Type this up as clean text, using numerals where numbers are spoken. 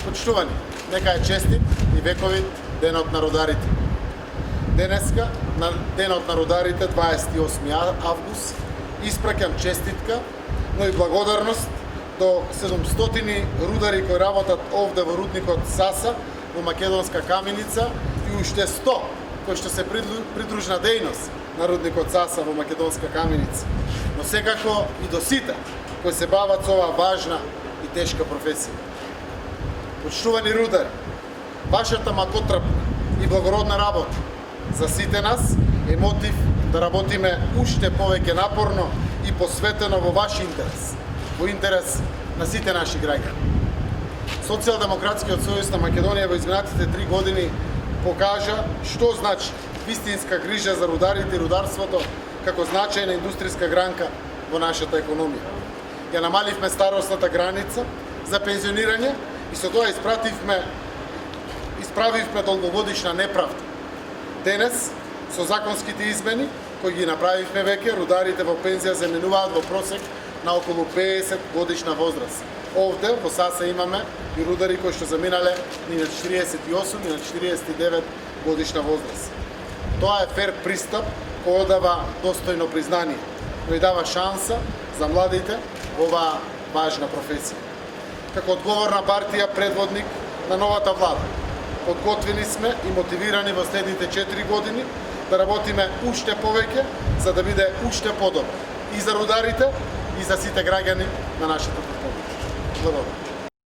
Почитувани, нека е честит и вековит денот на рударите. Денеска, на денот на рударите, 28 август, испраќам честитка, но и благодарност до 700 рудари кои работат овде во рудникот Саса, во Македонска каменица, и уште 100 кои што се придружи на дејност на рудникот Саса во Македонска каменица. Но секако и до сите кои се бават со оваа важна и тешка професија. Почитувани рудари, вашата макотрапна и благородна работа за сите нас е мотив да работиме уште повеќе напорно и посветено во ваш интерес, во интерес на сите наши граѓани. Социјалдемократскиот сојуз на Македонија во изминатите 3 години покажа што значи вистинска грижа за рударите и рударството како значајна индустријска гранка во нашата економија. Ја намаливме старосната граница за пензионирање и со тоа исправивме долгогодишна неправда. Денес, со законските измени кои ги направивме веќе, рударите во пензија заменуваат во просек на околу 50 годишна возраст. Овде во Саса имаме и рудари кои што заминале и на 48 и на 49 годишна возраст. Тоа е фер пристап кој дава достојно признание, но и дава шанса за младите во оваа важна професија. Како одговорна партија предводник на новата влада, подготвени сме и мотивирани во следните 4 години да работиме уште повеќе за да биде уште подобро и за рударите и за сите граѓани на нашата република. Благодарам.